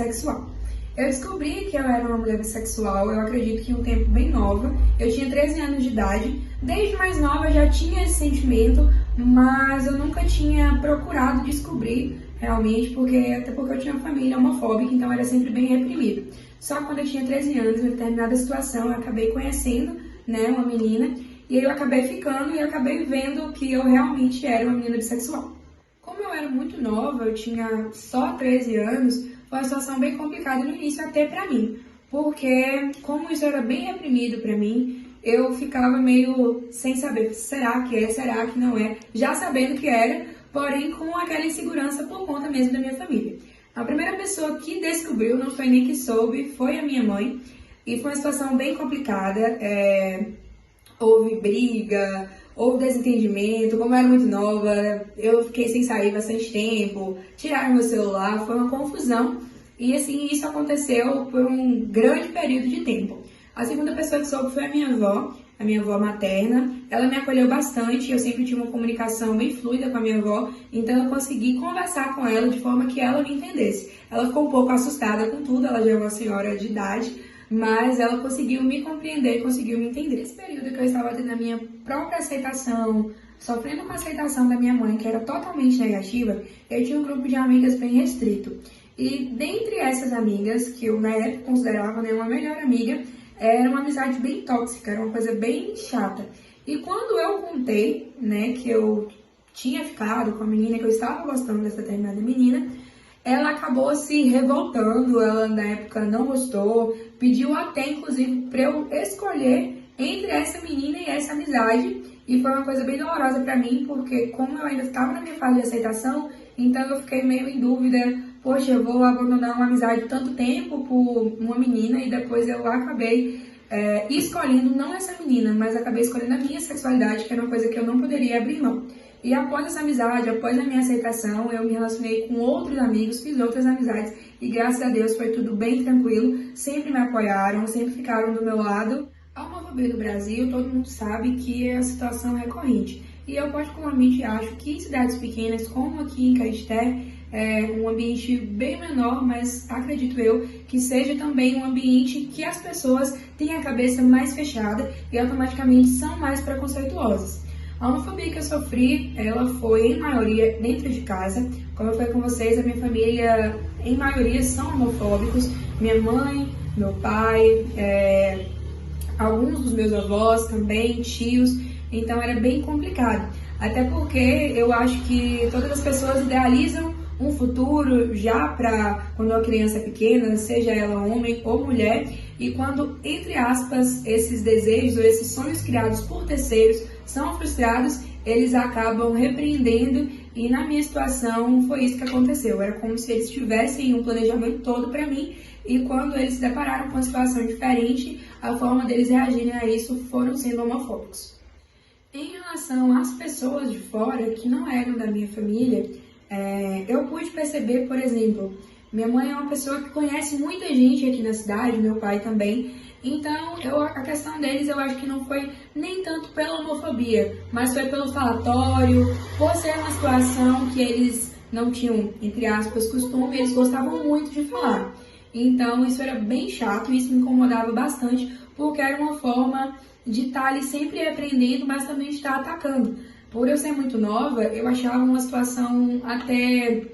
bissexual. Eu descobri que eu era uma mulher bissexual, eu acredito que em um tempo bem nova. Eu tinha 13 anos de idade. Desde mais nova eu já tinha esse sentimento, mas eu nunca tinha procurado descobrir realmente, até porque eu tinha uma família homofóbica, então era sempre bem reprimido. Só quando eu tinha 13 anos, em determinada situação, eu acabei conhecendo, né, uma menina, e aí eu acabei ficando e acabei vendo que eu realmente era uma menina bissexual. Como eu era muito nova, eu tinha só 13 anos, foi uma situação bem complicada no início até pra mim, porque como isso era bem reprimido pra mim, eu ficava meio sem saber, será que é, será que não é, já sabendo que era, porém com aquela insegurança por conta mesmo da minha família. A primeira pessoa que descobriu, não foi nem que soube, foi a minha mãe, e foi uma situação bem complicada, houve briga, houve desentendimento, como eu era muito nova, eu fiquei sem sair bastante tempo, tiraram meu celular, foi uma confusão. E assim, isso aconteceu por um grande período de tempo. A segunda pessoa que soube foi a minha avó materna. Ela me acolheu bastante, eu sempre tive uma comunicação bem fluida com a minha avó, então eu consegui conversar com ela de forma que ela me entendesse. Ela ficou um pouco assustada com tudo, ela já é uma senhora de idade, mas ela conseguiu me compreender, conseguiu me entender. Nesse período que eu estava tendo a minha própria aceitação, sofrendo com a aceitação da minha mãe, que era totalmente negativa, eu tinha um grupo de amigas bem restrito. E dentre essas amigas, que eu na época considerava, né, uma melhor amiga, era uma amizade bem tóxica, era uma coisa bem chata. E quando eu contei, né, que eu tinha ficado com a menina, que eu estava gostando dessa determinada menina, ela acabou se revoltando, ela na época não gostou, pediu até inclusive para eu escolher entre essa menina e essa amizade, e foi uma coisa bem dolorosa para mim, porque como eu ainda estava na minha fase de aceitação, então eu fiquei meio em dúvida, poxa, eu vou abandonar uma amizade tanto tempo por uma menina, e depois eu acabei escolhendo não essa menina, mas acabei escolhendo a minha sexualidade, que era uma coisa que eu não poderia abrir mão. E após essa amizade, após a minha aceitação, eu me relacionei com outros amigos, fiz outras amizades e graças a Deus foi tudo bem tranquilo, sempre me apoiaram, sempre ficaram do meu lado. A homofobia do Brasil, todo mundo sabe que é a situação recorrente. E eu particularmente acho que em cidades pequenas, como aqui em Caetité, é um ambiente bem menor, mas acredito eu que seja também um ambiente que as pessoas têm a cabeça mais fechada e automaticamente são mais preconceituosas. A homofobia que eu sofri, ela foi em maioria dentro de casa. Como eu falei com vocês, a minha família, em maioria, são homofóbicos. Minha mãe, meu pai, alguns dos meus avós também, tios. Então era bem complicado. Até porque eu acho que todas as pessoas idealizam um futuro já para quando a criança é pequena, seja ela homem ou mulher, e quando, entre aspas, esses desejos ou esses sonhos criados por terceiros são frustrados, eles acabam repreendendo, e na minha situação foi isso que aconteceu. Era como se eles tivessem um planejamento todo para mim, e quando eles se depararam com uma situação diferente, a forma deles reagirem a isso foram sendo homofóbicos. Em relação às pessoas de fora que não eram da minha família, eu pude perceber, por exemplo, minha mãe é uma pessoa que conhece muita gente aqui na cidade, meu pai também, então a questão deles eu acho que não foi nem tanto pela homofobia, mas foi pelo falatório, por ser uma situação que eles não tinham, entre aspas, costume, eles gostavam muito de falar. Então isso era bem chato, isso me incomodava bastante, porque era uma forma de estar ali sempre aprendendo, mas também de estar atacando. Por eu ser muito nova, eu achava uma situação até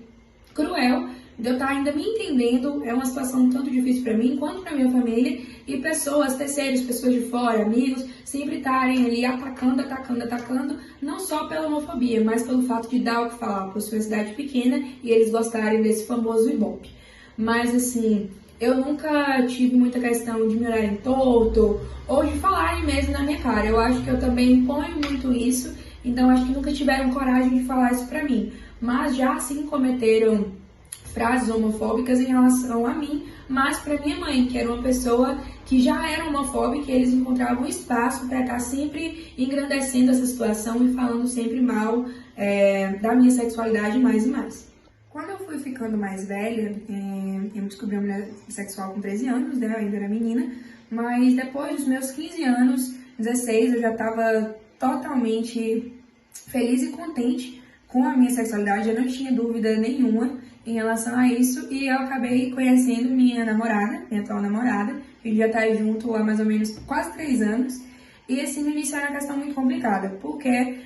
cruel de eu estar ainda me entendendo. É uma situação tanto difícil para mim quanto para minha família, e pessoas, terceiros, pessoas de fora, amigos, sempre estarem ali atacando, não só pela homofobia, mas pelo fato de dar o que falar, por ser uma cidade pequena e eles gostarem desse famoso ibope. Mas assim, eu nunca tive muita questão de me olharem torto ou de falarem mesmo na minha cara. Eu acho que eu também imponho muito isso, então acho que nunca tiveram coragem de falar isso pra mim. Mas já sim cometeram frases homofóbicas em relação a mim, mas pra minha mãe, que era uma pessoa que já era homofóbica, e eles encontravam espaço para estar sempre engrandecendo essa situação e falando sempre mal da minha sexualidade mais e mais. Quando eu fui ficando mais velha, eu descobri uma mulher sexual com 13 anos, né? Eu ainda era menina, mas depois dos meus 15 anos, 16, eu já estava totalmente feliz e contente com a minha sexualidade, eu não tinha dúvida nenhuma em relação a isso e eu acabei conhecendo minha namorada, minha atual namorada. A gente já tá junto há mais ou menos quase 3 anos. E assim, no início era uma questão muito complicada, porque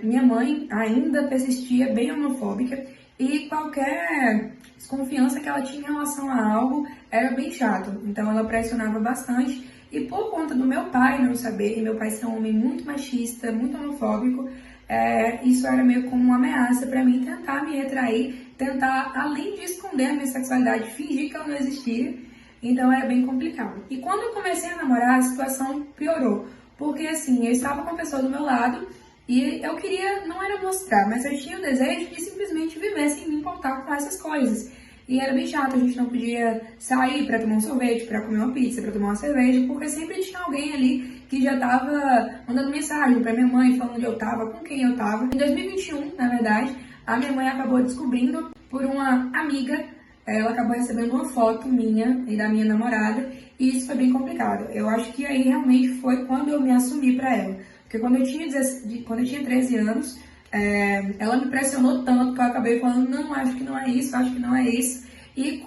minha mãe ainda persistia bem homofóbica e qualquer desconfiança que ela tinha em relação a algo era bem chato. Então ela pressionava bastante e por conta do meu pai não saber, e meu pai ser um homem muito machista, muito homofóbico, isso era meio como uma ameaça para mim tentar me retrair, tentar, além de esconder a minha sexualidade, fingir que ela não existia. Então era bem complicado. E quando eu comecei a namorar, a situação piorou. Porque assim, eu estava com a pessoa do meu lado e eu queria, não era mostrar, mas eu tinha o desejo de simplesmente viver sem me importar com essas coisas. E era bem chato, a gente não podia sair para tomar um sorvete, para comer uma pizza, para tomar uma cerveja, porque sempre tinha alguém ali que já estava mandando mensagem para minha mãe, falando onde eu estava, com quem eu estava. Em 2021, na verdade, a minha mãe acabou descobrindo por uma amiga. Ela acabou recebendo uma foto minha e da minha namorada e isso foi bem complicado. Eu acho que aí realmente foi quando eu me assumi pra ela. Porque quando eu tinha 13 anos, ela me pressionou tanto que eu acabei falando, não, acho que não é isso, acho que não é isso. E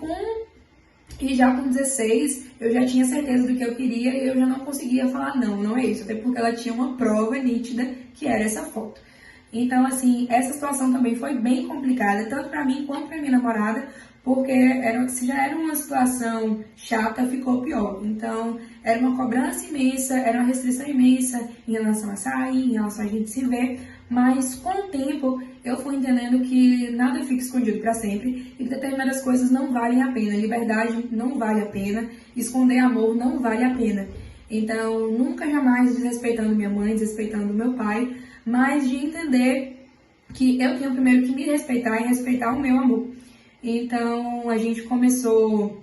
já com 16, eu já tinha certeza do que eu queria e eu já não conseguia falar, não, não é isso. Até porque ela tinha uma prova nítida que era essa foto. Então, assim, essa situação também foi bem complicada, tanto pra mim quanto pra minha namorada, porque se já era uma situação chata, ficou pior. Então, era uma cobrança imensa, era uma restrição imensa em relação a sair, em relação a gente se ver, mas com o tempo eu fui entendendo que nada fica escondido para sempre e que determinadas coisas não valem a pena. Liberdade não vale a pena, esconder amor não vale a pena. Então, nunca jamais desrespeitando minha mãe, desrespeitando meu pai, mas de entender que eu tenho primeiro que me respeitar e respeitar o meu amor. Então, a gente começou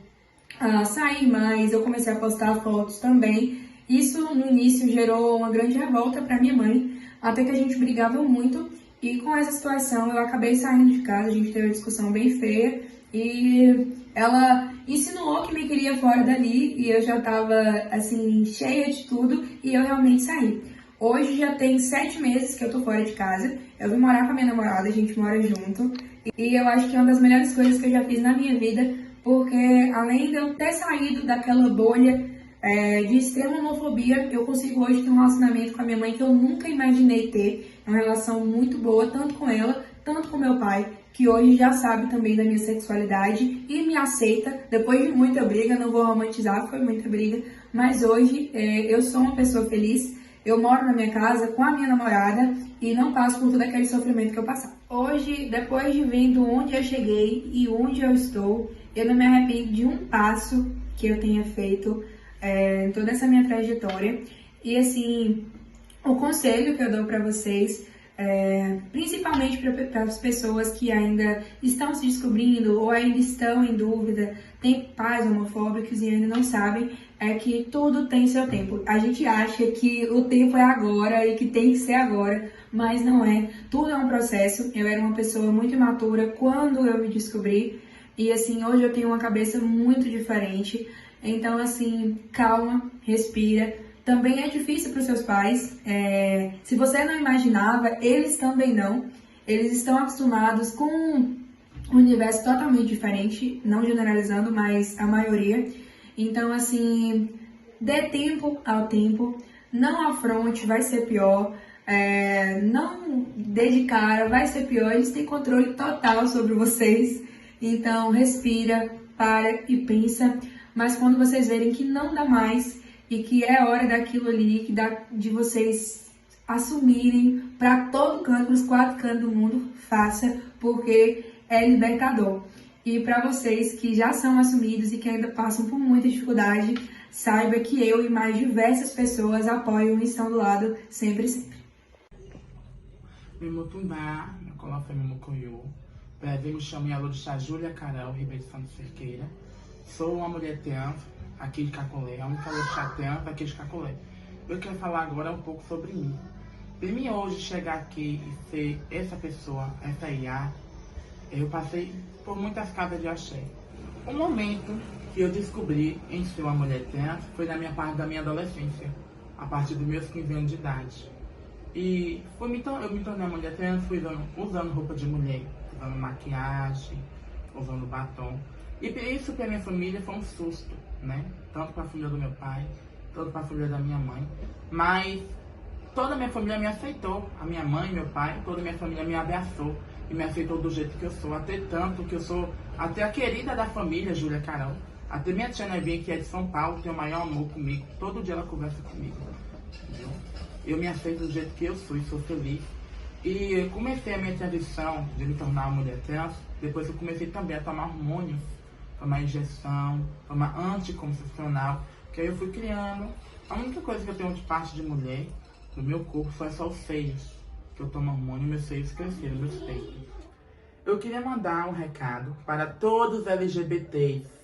a sair mais, eu comecei a postar fotos também. Isso, no início, gerou uma grande revolta para minha mãe, até que a gente brigava muito. E com essa situação, eu acabei saindo de casa, a gente teve uma discussão bem feia. E ela insinuou que me queria fora dali, e eu já tava, assim, cheia de tudo, e eu realmente saí. Hoje já tem 7 meses que eu tô fora de casa, eu vim morar com a minha namorada, a gente mora junto. E eu acho que é uma das melhores coisas que eu já fiz na minha vida, porque além de eu ter saído daquela bolha de extrema homofobia, eu consigo hoje ter um relacionamento com a minha mãe que eu nunca imaginei ter. É uma relação muito boa, tanto com ela, tanto com meu pai, que hoje já sabe também da minha sexualidade e me aceita, depois de muita briga, não vou romantizar, foi muita briga, mas hoje eu sou uma pessoa feliz. Eu moro na minha casa com a minha namorada e não passo por todo aquele sofrimento que eu passava. Hoje, depois de vendo onde eu cheguei e onde eu estou, eu não me arrependo de um passo que eu tenha feito em toda essa minha trajetória. E assim, o conselho que eu dou para vocês, principalmente para as pessoas que ainda estão se descobrindo ou ainda estão em dúvida, tem pais homofóbicos e ainda não sabem, é que tudo tem seu tempo. A gente acha que o tempo é agora e que tem que ser agora, mas não é. Tudo é um processo. Eu era uma pessoa muito imatura quando eu me descobri e assim, hoje eu tenho uma cabeça muito diferente. Então assim, calma, respira. Também é difícil para os seus pais. Se você não imaginava, eles também não. Eles estão acostumados com um universo totalmente diferente, não generalizando, mas a maioria. Então, assim, dê tempo ao tempo, não afronte, vai ser pior. Não dê de cara, vai ser pior. Eles têm controle total sobre vocês. Então, respira, para e pensa. Mas quando vocês verem que não dá mais, e que é hora daquilo ali, de vocês assumirem para todo canto, nos 4 cantos do mundo, faça, porque é libertador. E para vocês que já são assumidos e que ainda passam por muita dificuldade, saiba que eu e mais diversas pessoas apoiam e estão do lado sempre, sempre. Mimutumbá, na coloca Mimucuyu. Me chamo Yalorixá Júlia Carol Ribeiro Santos Cerqueira. Sou uma mulher trans aqui de Cacolé, a única Yalorixá trans aqui de Cacolé. Eu quero falar agora um pouco sobre mim. Para mim hoje chegar aqui e ser essa pessoa, essa IA, eu passei por muitas casas de axé. O momento que eu descobri em ser uma mulher trans foi na minha parte da minha adolescência, a partir dos meus 15 anos de idade. E eu me tornei uma mulher trans, fui usando roupa de mulher, usando maquiagem, usando batom. E isso para minha família foi um susto, né? Tanto para a família do meu pai, tanto para a família da minha mãe. Mas toda a minha família me aceitou. A minha mãe, meu pai, toda a minha família me abraçou e me aceitou do jeito que eu sou. Até tanto que eu sou até a querida da família, Júlia Carol. Até minha tia Nevinha, que é de São Paulo, tem o maior amor comigo. Todo dia ela conversa comigo. Entendeu? Eu me aceito do jeito que eu sou e sou feliz. E eu comecei a minha transição de me tornar uma mulher trans. Depois eu comecei também a tomar hormônios, tomar injeção, tomar anticoncepcional. Que aí eu fui criando. A única coisa que eu tenho de parte de mulher no meu corpo foi só os seios. Que eu tomo hormônio e meus seios cresceram, meus peitos. Eu queria mandar um recado para todos os LGBTs.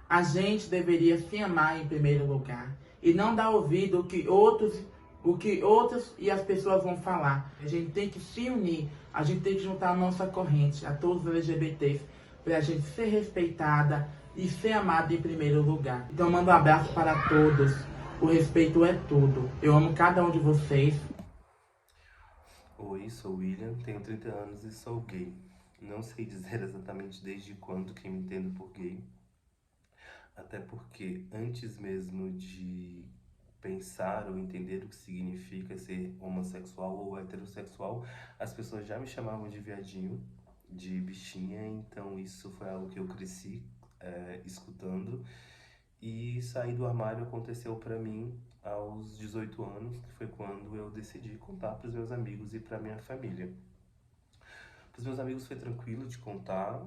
A gente deveria se amar em primeiro lugar e não dar ouvido ao que outros e as pessoas vão falar. A gente tem que se unir, a gente tem que juntar a nossa corrente a todos os LGBTs para a gente ser respeitada e ser amada em primeiro lugar. Então mando um abraço para todos. O respeito é tudo. Eu amo cada um de vocês. Oi, sou William, tenho 30 anos e sou gay. Não sei dizer exatamente desde quando que me entendo por gay. Até porque antes mesmo de pensar ou entender o que significa ser homossexual ou heterossexual, as pessoas já me chamavam de viadinho, de bichinha, então isso foi algo que eu cresci escutando. E sair do armário aconteceu pra mim aos 18 anos, que foi quando eu decidi contar pros meus amigos e pra minha família. Pros meus amigos foi tranquilo de contar,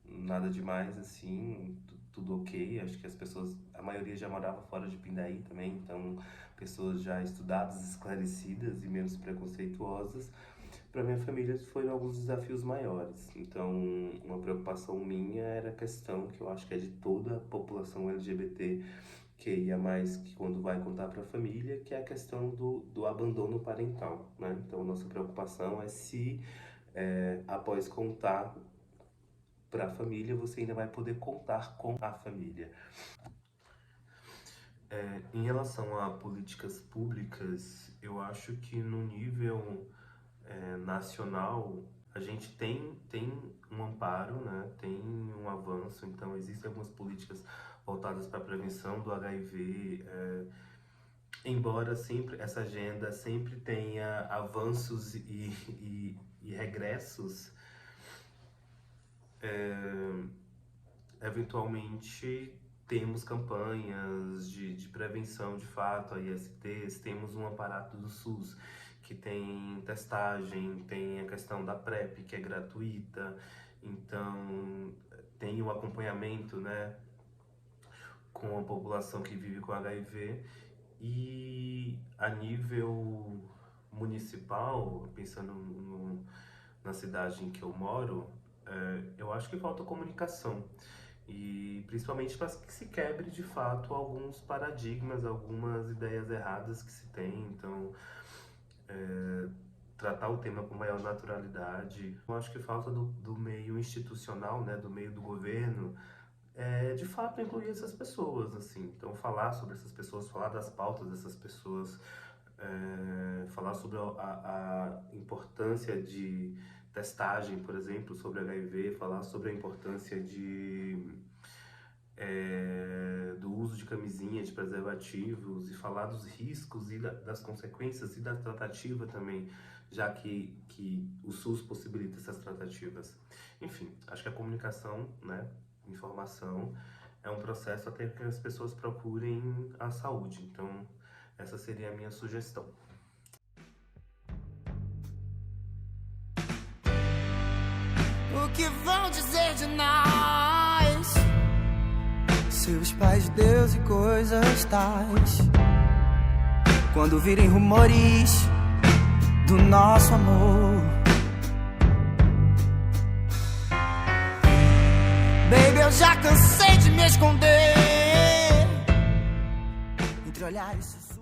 nada demais assim, tudo ok. Acho que as pessoas, a maioria já morava fora de Pindaí também, então pessoas já estudadas, esclarecidas e menos preconceituosas. Para minha família foram alguns desafios maiores, então uma preocupação minha era a questão que eu acho que é de toda a população LGBT que ia mais que quando vai contar para a família, que é a questão do abandono parental, né? Então nossa preocupação é se após contar para a família, você ainda vai poder contar com a família. Em relação a políticas públicas, eu acho que no nível nacional, a gente tem um amparo, né? Tem um avanço, então existem algumas políticas voltadas para a prevenção do HIV, embora sempre essa agenda sempre tenha avanços e regressos, eventualmente temos campanhas de prevenção de fato, a ISTs, temos um aparato do SUS que tem testagem, tem a questão da PrEP, que é gratuita, então tem o acompanhamento, né, com a população que vive com HIV. E a nível municipal, pensando na cidade em que eu moro, eu acho que falta comunicação, e principalmente para que se quebre de fato alguns paradigmas, algumas ideias erradas que se tem. Então tratar o tema com maior naturalidade. Eu acho que falta do meio institucional, né, do meio do governo, de fato incluir essas pessoas, assim. Então falar sobre essas pessoas, falar das pautas dessas pessoas, falar sobre a importância de testagem, por exemplo, sobre HIV, falar sobre a importância do uso de camisinha, de preservativos, e falar dos riscos e das consequências e da tratativa também, já que o SUS possibilita essas tratativas. Enfim, acho que a comunicação, né, informação, é um processo até que as pessoas procurem a saúde. Então, essa seria a minha sugestão. O que vão dizer de nós? Seus pais, Deus e coisas tais. Quando virem rumores do nosso amor, baby, eu já cansei de me esconder entre olhares sussurros.